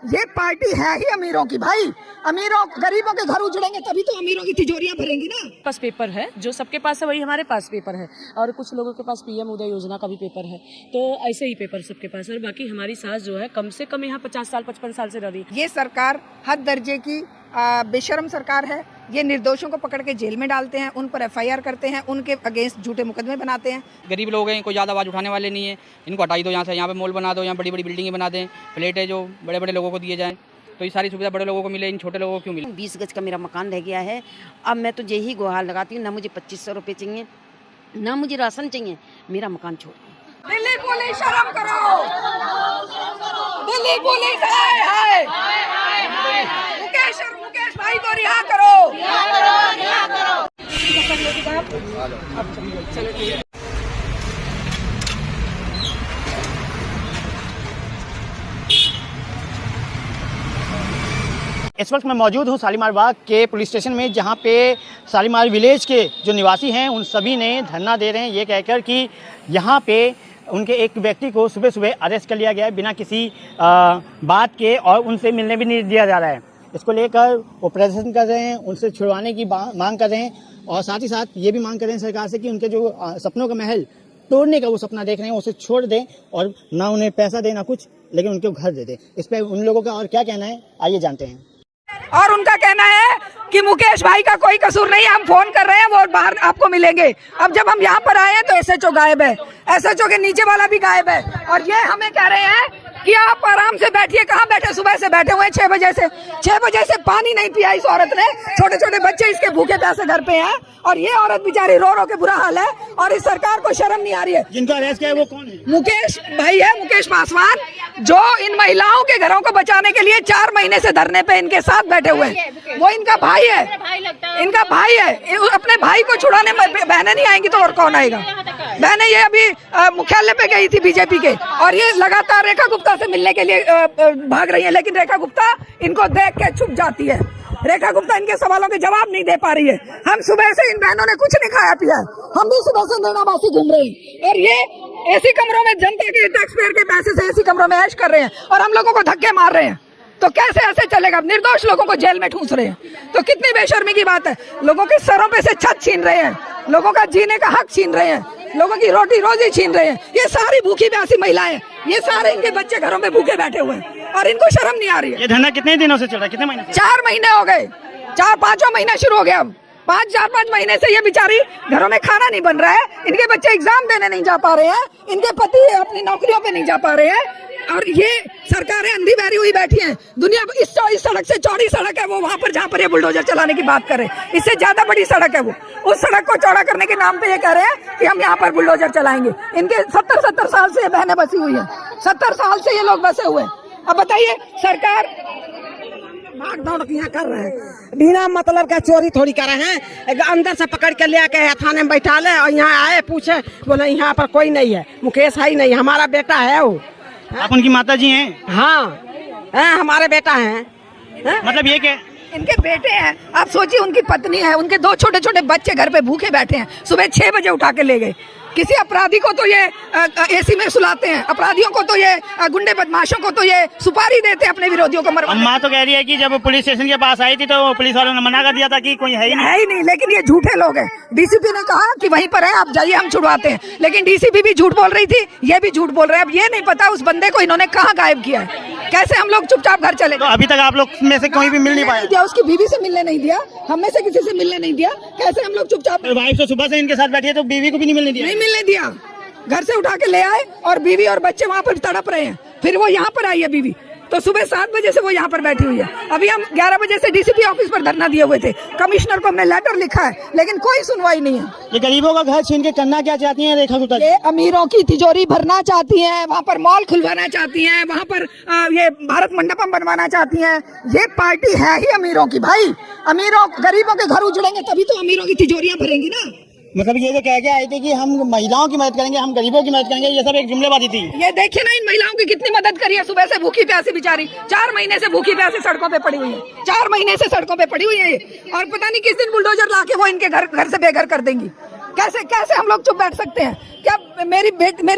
ये पार्टी है ही अमीरों की भाई। अमीरों गरीबों के घर उजड़ेंगे तभी तो अमीरों की तिजोरियां भरेंगी ना। पास पेपर है, जो सबके पास है वही हमारे पास पेपर है, और कुछ लोगों के पास पीएम उदय योजना का भी पेपर है, तो ऐसे ही पेपर सबके पास है। और बाकी हमारी सास जो है कम से कम यहाँ 50 साल 55 साल से रह रही है। ये सरकार हद दर्जे की बेशर्म सरकार है। ये निर्दोषों को पकड़ के जेल में डालते हैं, उन पर एफआईआर करते हैं, उनके अगेंस्ट झूठे मुकदमे बनाते हैं। गरीब लोग हैं, कोई ज़्यादा आवाज़ उठाने वाले नहीं है, इनको हटाई दो यहाँ से। यहाँ पे मॉल बना दो, यहाँ बड़ी बड़ी बिल्डिंगें बना दें, फ्लैट जो बड़े बड़े लोगों को दिए जाएँ, तो ये सारी सुविधा बड़े लोगों को मिले, इन छोटे लोगों को क्यों मिले। 20 गज का मेरा मकान रह गया है। अब मैं तो यही गुहार लगाती हूँ, ना मुझे 2500 रुपये चाहिए, ना मुझे राशन चाहिए, मेरा मकान छोड़ दो। दिल्ली पुलिस शर्म करो, दिल्ली पुलिस हाय मुकेश भाई को रिहा करो। इस वक्त मैं मौजूद हूँ शालीमार बाग के पुलिस स्टेशन में, जहाँ पे शालीमार विलेज के जो निवासी हैं उन सभी ने धरना दे रहे हैं ये कहकर कि यहाँ पे उनके एक व्यक्ति को सुबह सुबह अरेस्ट कर लिया गया है बिना किसी बात के, और उनसे मिलने भी नहीं दिया जा रहा है। इसको लेकर वो प्रदर्शन कर रहे हैं, उनसे छुड़वाने की मांग कर रहे हैं, और साथ ही साथ ये भी मांग कर रहे हैं सरकार से कि उनके जो सपनों का महल तोड़ने का वो सपना देख रहे हैं उसे छोड़ दें, और ना उन्हें पैसा दे ना कुछ, लेकिन उनको घर दे दें। इस पर उन लोगों का और क्या कहना है आइए जानते हैं। और उनका कहना है कि मुकेश भाई का कोई कसूर नहीं है, हम फोन कर रहे हैं, वो बाहर आपको मिलेंगे। अब जब हम यहाँ पर आए हैं तो एसएचओ गायब है, एसएचओ के नीचे वाला भी गायब है, और ये हमें कह रहे हैं कि आप आराम से बैठिए। कहाँ बैठे? सुबह से बैठे हुए हैं 6 बजे से। 6 बजे से पानी नहीं पिया इस औरत ने। छोटे छोटे बच्चे इसके भूखे प्यासे घर पे हैं, और ये औरत बेचारी रो रो के बुरा हाल है, और इस सरकार को शर्म नहीं आ रही है। जिनका अरेस्ट किया है वो कौन है? मुकेश भाई है, मुकेश पासवान, जो इन महिलाओं के घरों को बचाने के लिए 4 महीने से धरने पे इनके साथ बैठे हुए हैं। वो इनका भाई है, इनका भाई है। अपने भाई को छुड़ाने बहनें नहीं आएंगी तो और कौन आएगा? बहनें ये अभी मुख्यालय पे गई थी बीजेपी के, और ये लगातार रेखा गुप्ता से मिलने के लिए भाग रही है, लेकिन रेखा गुप्ता इनको देख के छुप जाती है। रेखा गुप्ता इनके सवालों के जवाब नहीं दे पा रही है। हम सुबह से इन बहनों ने कुछ नहीं खाया पिया, हम भी सुबह से नैनाबासी घूम रहे हैं, और ये एसी कमरों में जनता के टैक्स पेयर के पैसे से एसी कमरों में ऐश कर रहे हैं, और हम लोगों को धक्के मार रहे हैं। तो कैसे ऐसे चलेगा? निर्दोष लोगों को जेल में ठूंस रहे हैं, तो कितनी बेशर्मी की बात है। लोगों के सरों पे से छत छीन रहे हैं, लोगों का जीने का हक छीन रहे हैं, लोगों की रोटी रोजी छीन रहे हैं। ये सारी भूखी प्यासी महिलाएं, ये सारे इनके बच्चे घरों में भूखे बैठे हुए हैं, और इनको शर्म नहीं आ रही है। ये धरना कितने दिनों से चल रहा है? कितने महीने? 4 महीने हो गए, 4-5वां महीना शुरू हो गया। अब 4-5 महीने से ये बेचारी घरों में खाना नहीं बन रहा है, इनके बच्चे एग्जाम देने नहीं जा पा रहे हैं, इनके पति अपनी नौकरियों पे नहीं जा पा रहे हैं, और ये सरकारें अंधी बहरी हुई बैठी हैं। दुनिया इस सड़क से चौड़ी सड़क है वो, वहाँ पर जहाँ पर ये बुलडोजर चलाने की बात करें, इससे ज्यादा बड़ी सड़क है वो। उस सड़क को चौड़ा करने के नाम पे ये कह रहे हैं कि हम यहाँ पर बुलडोजर चलाएंगे। इनके 70 साल से ये बहनें बसी हुई है, 70 साल से ये लोग बसे हुए हैं। अब बताइए सरकार भाग दौड़ यहाँ कर रहे हैं, बिना मतलब का चोरी थोड़ी कर रहे हैं। अंदर से पकड़ के ले के थाने में बैठा ले, और यहाँ आए पूछे, बोले यहाँ पर कोई नहीं है, मुकेश है ही नहीं, हमारा बेटा है वो। आप उनकी माता जी हैं? हाँ, हमारे बेटा हैं। मतलब ये क्या? इनके बेटे हैं। आप सोचिए, उनकी पत्नी है, उनके 2 छोटे छोटे बच्चे घर पे भूखे बैठे हैं। सुबह 6 बजे उठा के ले गए। किसी अपराधी को तो ये एसी में सुलाते हैं, अपराधियों को तो ये गुंडे बदमाशों को तो ये सुपारी देते हैं अपने विरोधियों को मरवाने। अम्मा तो कह रही है कि जब पुलिस स्टेशन के पास आई थी तो पुलिस वालों ने मना कर दिया था कि कोई है ही नहीं, लेकिन ये झूठे लोग हैं। डीसीपी ने कहा कि वहीं पर है, आप जाइए, हम छुड़वाते हैं, लेकिन डीसीपी भी झूठ बोल रही थी, ये भी झूठ बोल रहे हैं। अब ये नहीं पता उस बंदे को इन्होंने कहाँ गायब किया है, कैसे हम लोग चुपचाप घर चले। तो अभी तक आप लोग में से कोई भी मिल नहीं पाया? उसकी बीवी से मिलने नहीं दिया, हम में से किसी से मिलने नहीं दिया, कैसे हम लोग चुपचाप। वाइफ तो सुबह से इनके साथ बैठी है, तो बीवी को भी नहीं मिलने दिया? नहीं मिलने दिया, घर से उठा के ले आए, और बीवी और बच्चे वहाँ पर तड़प रहे हैं। फिर वो यहाँ पर आई है बीवी, तो सुबह 7 बजे से वो यहाँ पर बैठी हुई है। अभी हम 11 बजे से डीसीपी ऑफिस पर धरना दिए हुए थे, कमिश्नर को हमने लेटर लिखा है, लेकिन कोई सुनवाई नहीं है। ये गरीबों का घर छीन के करना क्या चाहती हैं रेखा गुप्ता? ये अमीरों की तिजोरी भरना चाहती हैं, वहाँ पर मॉल खुलवाना चाहती हैं, वहाँ पर ये भारत मंडपम बनवाना चाहती हैं। ये पार्टी है ही अमीरों की भाई। अमीरों गरीबों के घर उजड़ेंगे तभी तो अमीरों की तिजोरियां भरेंगी ना। मतलब ये जो कह के आए थे कि हम महिलाओं की मदद करेंगे, हम गरीबों की मदद करेंगे, ये सब एक जुमलेबाजी थी। ये देखिए ना, इन महिलाओं की कितनी मदद करी है। सुबह से भूखी प्यासी बेचारी 4 महीने से भूखी प्यासी सड़कों पे पड़ी हुई है, 4 महीने से सड़कों पे पड़ी हुई है, और पता नहीं किस दिन बुलडोजर लाके वो इनके घर से बेघर कर देंगी। कैसे कैसे हम लोग चुप बैठ सकते हैं? क्या मेरी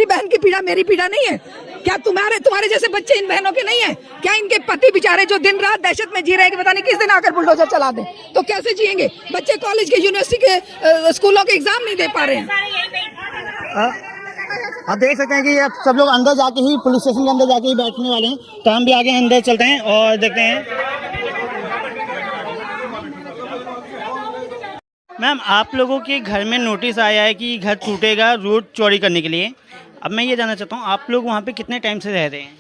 बहन की पीड़ा मेरी पीड़ा नहीं है क्या? तुम्हारे जैसे बच्चे इन बहनों के नहीं है क्या? इनके पति बेचारे जो दिन रात दहशत में जी रहे हैं कि पता नहीं किस दिन आकर बुलडोजर चला दें, तो कैसे जिएंगे? बच्चे कॉलेज के, यूनिवर्सिटी के, स्कूलों के एग्जाम नहीं दे पा रहे हैं। आप देख सकते हैं कि अब सब लोग अंदर जाके ही, पुलिस स्टेशन के अंदर जाके ही बैठने वाले हैं। तो हम भी आगे अंदर चलते हैं और देखते हैं। मैम, आप लोगों के घर में नोटिस आया है कि घर टूटेगा रोड चौड़ी करने के लिए। अब मैं ये जानना चाहता हूँ, आप लोग वहाँ पे कितने टाइम से रह रहे हैं?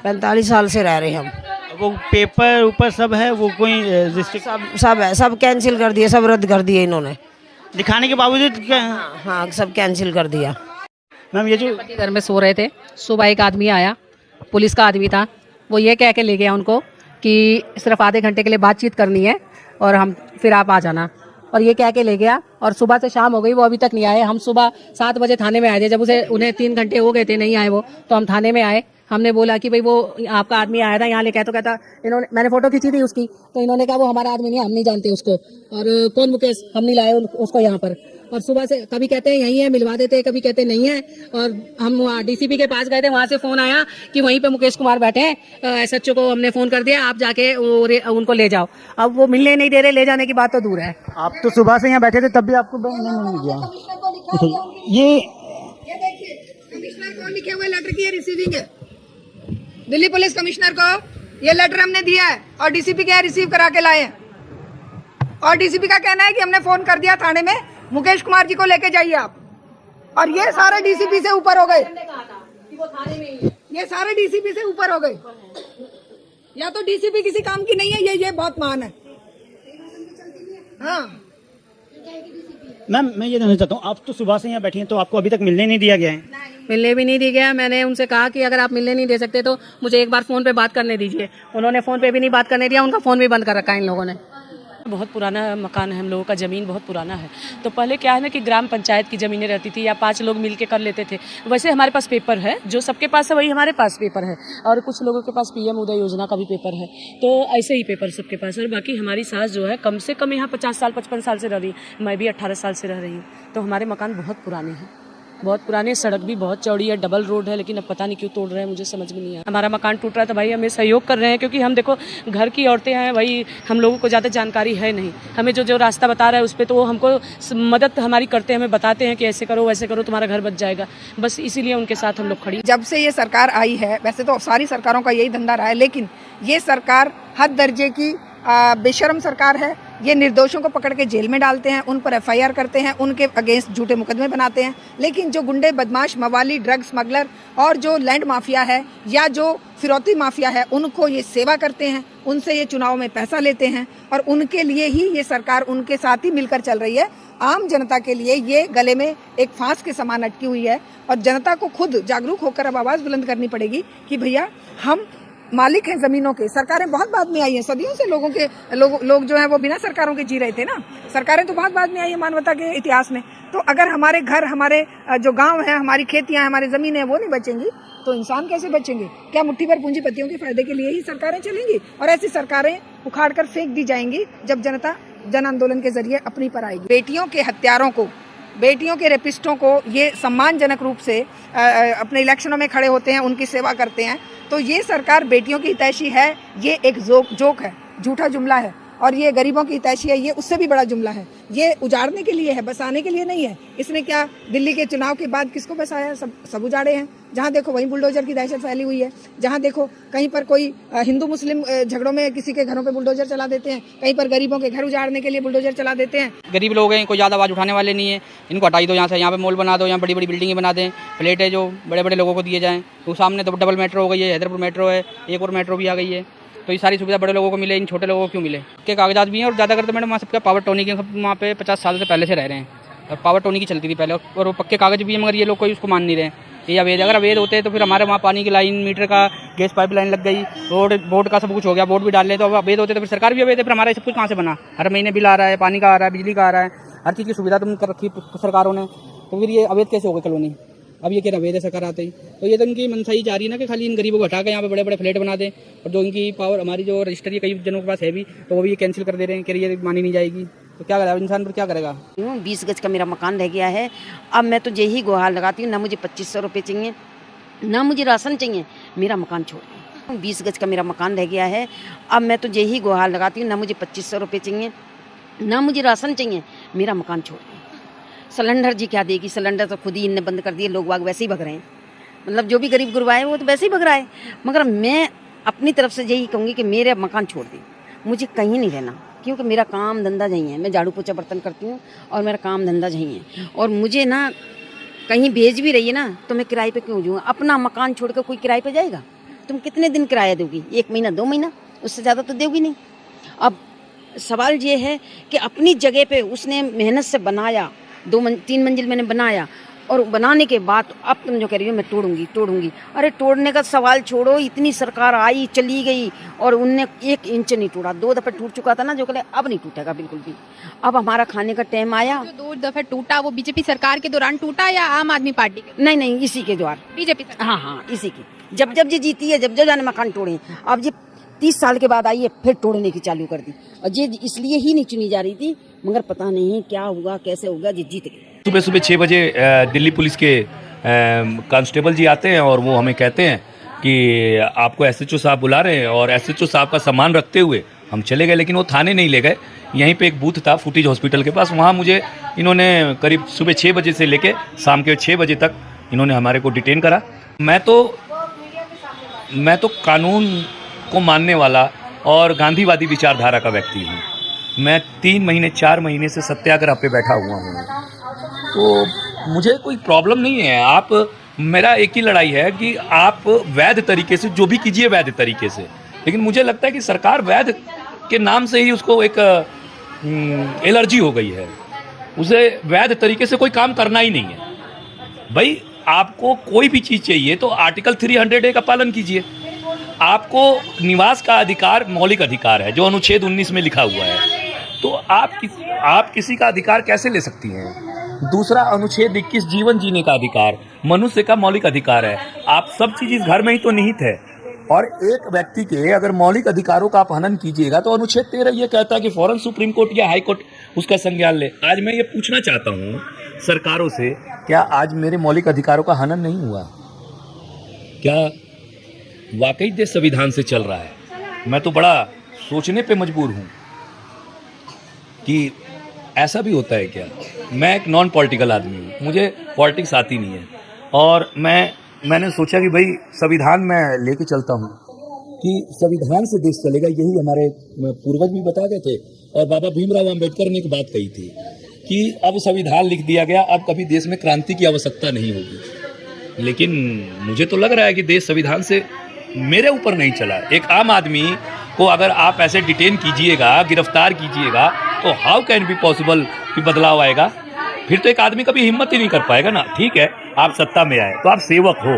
45 साल से रह रहे हैं हम। वो पेपर ऊपर सब है, वो कोई रिस्ट्रिक्ट सब है, सब कैंसिल कर दिए, सब रद्द कर दिए इन्होंने। दिखाने के बावजूद हाँ, सब कैंसिल कर दिया। मैम, ये जो घर में सो रहे थे, सुबह एक आदमी आया, पुलिस का आदमी था, वो ये कह के ले गया उनको कि सिर्फ आधे घंटे के लिए बातचीत करनी है और हम फिर आप आ जाना, और ये कह के ले गया। और सुबह से शाम हो गई, वो अभी तक नहीं आए। हम सुबह 7 बजे थाने में आए थे, जब उन्हें 3 घंटे हो गए थे नहीं आए वो, तो हम थाने में आए। हमने बोला कि भाई वो आपका आदमी आया था यहाँ लेके, तो कहता इन्होंने, मैंने फोटो खींची थी उसकी, तो इन्होंने कहा वो हमारा आदमी नहीं, हम नहीं जानते उसको, और कौन मुकेश, हम नहीं लाए उसको यहाँ पर। और सुबह से कभी कहते हैं यही है, मिलवा देते हैं, कभी कहते नहीं है। और हम डीसीपी के पास गए थे, वहां से फोन आया कि वहीं पे मुकेश कुमार बैठे हैं, एसएचओ को हमने फोन कर दिया, आप जाके उनको ले जाओ। अब वो मिलने नहीं दे रहे, ले जाने की बात तो दूर है। आप तो सुबह से यहाँ बैठे थे, तब भी आपको नहीं गया। ये देखिए, कमिश्नर को लिखे हुए लेटर की रिसीविंग है, दिल्ली पुलिस कमिश्नर को ये लेटर हमने दिया है और डीसीपी के यहाँ रिसीव करा के लाए हैं। और डीसीपी का कहना है कि हमने फोन कर दिया थाने में, मुकेश कुमार जी को लेके जाइए आप। और ये सारे डीसीपी से ऊपर हो गए, ये सारे डीसीपी से ऊपर हो गए। या तो डीसीपी किसी काम की नहीं है, ये बहुत महान है। हाँ मैम, मैं ये जानना चाहता हूँ, आप तो सुबह से यहाँ बैठी हैं, तो आपको अभी तक मिलने नहीं दिया गया है? मिलने भी नहीं दिया गया। मैंने उनसे कहा कि अगर आप मिलने नहीं दे सकते तो मुझे एक बार फोन पे बात करने दीजिए। उन्होंने फोन पे भी नहीं बात करने दिया, उनका फोन भी बंद कर रखा है इन लोगों ने। बहुत पुराना मकान है हम लोगों का, ज़मीन बहुत पुराना है। तो पहले क्या है ना कि ग्राम पंचायत की ज़मीनें रहती थी या 5 लोग मिलके कर लेते थे। वैसे हमारे पास पेपर है, जो सबके पास है वही हमारे पास पेपर है, और कुछ लोगों के पास पीएम उदय योजना का भी पेपर है। तो ऐसे ही पेपर सबके पास है। और बाकी हमारी सास जो है कम से कम यहाँ 50 साल 55 साल से रह रही है, मैं भी 18 साल से रह रही हूँ। तो हमारे मकान बहुत पुराने हैं, बहुत पुराने। सड़क भी बहुत चौड़ी है, डबल रोड है, लेकिन अब पता नहीं क्यों तोड़ रहे हैं, मुझे समझ में नहीं आया। हमारा मकान टूट रहा है तो भाई हमें सहयोग कर रहे हैं, क्योंकि हम देखो घर की औरतें हैं भाई, हम लोगों को ज़्यादा जानकारी है नहीं। हमें जो रास्ता बता रहा है उस पर तो वो हमको मदद हमारी करते हैं, हमें बताते हैं कि ऐसे करो वैसे करो, तुम्हारा घर बच जाएगा। बस इसीलिए उनके साथ हम लोग खड़ी। जब से ये सरकार आई है, वैसे तो सारी सरकारों का यही धंधा रहा है, लेकिन ये सरकार हद दर्जे की बेशर्म सरकार है। ये निर्दोषों को पकड़ के जेल में डालते हैं, उन पर एफआईआर करते हैं, उनके अगेंस्ट झूठे मुकदमे बनाते हैं। लेकिन जो गुंडे, बदमाश, मवाली, ड्रग स्मगलर और जो लैंड माफिया है या जो फिरौती माफिया है, उनको ये सेवा करते हैं, उनसे ये चुनाव में पैसा लेते हैं, और उनके लिए ही ये सरकार उनके साथ ही मिलकर चल रही है। आम जनता के लिए ये गले में एक फांस के समान अटकी हुई है, और जनता को खुद जागरूक होकर अब आवाज बुलंद करनी पड़ेगी कि भैया हम मालिक हैं जमीनों के। सरकारें बहुत बाद में आई हैं, सदियों से लोग जो हैं वो बिना सरकारों के जी रहे थे ना। सरकारें तो बहुत बाद में आई है मानवता के इतिहास में। तो अगर हमारे घर, हमारे जो गांव हैं, हमारी खेतियां, हमारी जमीनें हैं, वो नहीं बचेंगी तो इंसान कैसे बचेंगे? क्या मुट्ठी भर पूंजीपतियों के फायदे के लिए ही सरकारें चलेंगी? और ऐसी सरकारें उखाड़ कर फेंक दी जाएंगी जब जनता जन आंदोलन के जरिए अपनी पर आएगी। बेटियों के हत्यारों को, बेटियों के रेपिस्टों को ये सम्मानजनक रूप से अपने इलेक्शनों में खड़े होते हैं, उनकी सेवा करते हैं। तो ये सरकार बेटियों की हितैषी है, ये एक जोक है, झूठा जुमला है। और ये गरीबों की हितैषी है, ये उससे भी बड़ा जुमला है। ये उजाड़ने के लिए है, बसाने के लिए नहीं है। इसने क्या दिल्ली के चुनाव के बाद किसको बसाया? सब उजाड़े हैं। जहाँ देखो वहीं बुलडोजर की दहशत फैली हुई है। जहाँ देखो कहीं पर कोई हिंदू मुस्लिम झगड़ों में किसी के घरों पे बुलडोजर चला देते हैं, कहीं पर गरीबों के घर उजाड़ने के लिए बुलडोजर चला देते हैं। गरीब लोग हैं, कोई ज़्यादा आवाज़ उठाने वाले नहीं है, इनको हटाई दो यहाँ से, यहाँ पे मॉल बना दो, यहाँ बड़ी बड़ी बिल्डिंगें बना दें, फ्लैट है जो बड़े बड़े लोगों को दिए जाएँ। तो सामने तो डबल मेट्रो हो गई है, हैदरपुर मेट्रो है, एक और मेट्रो भी आ गई है। तो ये सारी सुविधा बड़े लोगों को मिले, इन छोटे लोगों को क्यों मिले? के कागजात भी हैं, और ज़्यादा करते मैडम वहाँ सबका पावर टोनी के, वहाँ पे 50 साल से पहले से रह रहे हैं, और पावर टोनी की चलती थी पहले, और वो पक्के कागज भी हैं, मगर ये लोग कोई उसको मान नहीं रहे। ये अवैध, अगर अवैध होते तो फिर हमारे वहाँ पानी की लाइन, मीटर का, गैस पाइप लाइन लग गई, रोड बोर्ड का सब कुछ हो गया, बोर्ड भी डाल ले। तो अब अवैध होते तो फिर सरकार भी अवैध है, फिर हमारा सब कुछ कहाँ से बना? हर महीने बिल आ रहा है, पानी का आ रहा है, बिजली का आ रहा है, हर चीज़ की सुविधा तुम कर रखी सरकारों ने, तो फिर ये अवैध कैसे हो गई कॉलोनी? अब ये क्या अवैध है सरकार आते ही? तो ये तो इनकी मनसा ही जा रही है ना कि खाली इन गरीबों को हटा के यहाँ पे बड़े बड़े फ्लैट बना दें, और जो इनकी पावर, हमारी जो रजिस्टर कई जनों के पास है भी, तो वो भी ये कैंसिल कर दे रहे हैं कि ये मानी नहीं जाएगी। तो क्या करेगा इंसान, पर क्या करेगा? 20 गज का मेरा मकान रह गया है। अब मैं तो यही गुहार लगाती हूँ, ना मुझे 2500 रुपये चाहिए, ना मुझे राशन चाहिए, मेरा मकान छोड़ दें। 20 गज का मेरा मकान रह गया है। अब मैं तो यही गुहार लगाती हूँ, ना मुझे 2500 रुपये चाहिए, ना मुझे राशन चाहिए, मेरा मकान छोड़ दें। सिलेंडर जी क्या देगी? सिलेंडर तो खुद ही इनने बंद कर दिए, लोग बाग वैसे ही भग रहे हैं। मतलब जो भी गरीब गुरबा है वो तो वैसे ही भग रहा है। मगर मैं अपनी तरफ से यही कहूँगी कि मेरा मकान छोड़ दें, मुझे कहीं नहीं रहना, क्योंकि मेरा काम धंधा यहीं है। मैं झाड़ू पोछा बर्तन करती हूँ और मेरा काम धंधा यहीं है। और मुझे ना कहीं भेज भी रही है ना तो मैं किराए पे क्यों जाऊँ? अपना मकान छोड़कर कोई किराए पे जाएगा? तुम कितने दिन किराया दोगी? 1 महीना 2 महीना, उससे ज़्यादा तो दोगी नहीं। अब सवाल ये है कि अपनी जगह पे उसने मेहनत से बनाया, 3 मंजिल मैंने बनाया, और बनाने के बाद अब तुम जो कह रही हो मैं तोड़ूंगी। अरे तोड़ने का सवाल छोड़ो, इतनी सरकार आई चली गई और उनने 1 इंच नहीं तोड़ा। 2 दफ़े टूट चुका था ना, जो कहले अब नहीं टूटेगा बिल्कुल भी। अब हमारा खाने का टाइम आया। जो 2 दफे टूटा वो बीजेपी सरकार के दौरान टूटा या आम आदमी पार्टी के? नहीं, इसी के द्वार बीजेपी सरकार। हाँ, इसी की। जब ये जीती है, जब जाने मकान तोड़े। अब ये 30 साल के बाद आई है, फिर तोड़ने की चालू कर दी। और ये इसलिए ही नहीं चुनी जा रही थी, मगर पता नहीं क्या हुआ, कैसे होगा, ये जीत गई। सुबह 6 बजे दिल्ली पुलिस के कांस्टेबल जी आते हैं और वो हमें कहते हैं कि आपको SHO साहब बुला रहे हैं, और SHO साहब का सम्मान रखते हुए हम चले गए। लेकिन वो थाने नहीं ले गए, यहीं पे एक बूथ था फुटेज हॉस्पिटल के पास, वहाँ मुझे इन्होंने करीब सुबह 6 बजे से लेके शाम के 6 बजे तक इन्होंने हमारे को डिटेन करा। मैं तो कानून को मानने वाला और गांधीवादी विचारधारा का व्यक्ति हूँ। मैं 3 महीने 4 महीने से सत्याग्रह पे बैठा हुआ हूँ, तो मुझे कोई प्रॉब्लम नहीं है। मेरा एक ही लड़ाई है कि आप वैध तरीके से जो भी कीजिए, वैध तरीके से। लेकिन मुझे लगता है कि सरकार वैध के नाम से ही उसको एक एलर्जी हो गई है, उसे वैध तरीके से कोई काम करना ही नहीं है। भाई आपको कोई भी चीज़ चाहिए तो आर्टिकल 300A का पालन कीजिए। आपको निवास का अधिकार मौलिक अधिकार है, जो अनुच्छेद 19 में लिखा हुआ है, तो आप किसी का अधिकार कैसे ले सकती हैं? दूसरा अनुच्छेद 21 जीवन जीने का अधिकार मनुष्य का मौलिक अधिकार है। आप सब चीज इस घर में ही तो निहित है, और एक व्यक्ति के अगर मौलिक अधिकारों का आप हनन कीजिएगा तो अनुच्छेद 13 ये कहता है कि फौरन सुप्रीम कोर्ट या हाई कोर्ट उसका संज्ञान ले। आज मैं ये पूछना चाहता हूँ सरकारों से, क्या आज मेरे मौलिक अधिकारों का हनन नहीं हुआ? क्या वाकई देश संविधान से चल रहा है? मैं तो बड़ा सोचने पे मजबूर हूँ कि ऐसा भी होता है क्या। मैं एक नॉन पॉलिटिकल आदमी हूँ, मुझे पॉलिटिक्स आती नहीं है, और मैंने सोचा कि भाई संविधान मैं लेके चलता हूँ कि संविधान से देश चलेगा। यही हमारे पूर्वज भी बता गए थे, और बाबा भीमराव अंबेडकर ने एक बात कही थी कि अब संविधान लिख दिया गया, अब कभी देश में क्रांति की आवश्यकता नहीं होगी। लेकिन मुझे तो लग रहा है कि देश संविधान से मेरे ऊपर नहीं चला। एक आम आदमी को अगर आप ऐसे डिटेन कीजिएगा, गिरफ्तार कीजिएगा, तो हाउ कैन बी पॉसिबल कि बदलाव आएगा? फिर तो एक आदमी कभी हिम्मत ही नहीं कर पाएगा ना। ठीक है, आप सत्ता में आए तो आप सेवक हो,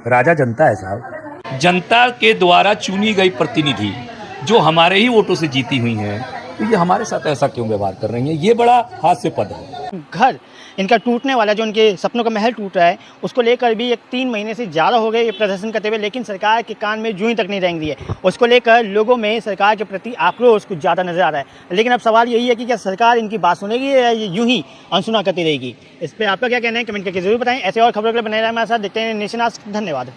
राजा जनता है साहब। जनता के द्वारा चुनी गई प्रतिनिधि जो हमारे ही वोटों से जीती हुई हैं, तो ये हमारे साथ ऐसा क्यों व्यवहार कर रही हैं? ये बड़ा हास्यास्पद है। घर इनका टूटने वाला, जो इनके सपनों का महल टूट रहा है, उसको लेकर भी 3 महीने से ज़्यादा हो गए ये प्रदर्शन करते हुए, लेकिन सरकार के कान में जूं तक नहीं रेंग रही है। उसको लेकर लोगों में सरकार के प्रति आक्रोश कुछ ज़्यादा नजर आ रहा है। लेकिन अब सवाल यही है कि क्या सरकार इनकी बात सुनेगी या ये यूं ही अनसुना करती रहेगी? इस पर आपका क्या कहना है, कमेंट करके जरूर बताएं। ऐसे और खबरों के लिए बने रहें हमारे साथ। देखते हैं नेशन आज। धन्यवाद।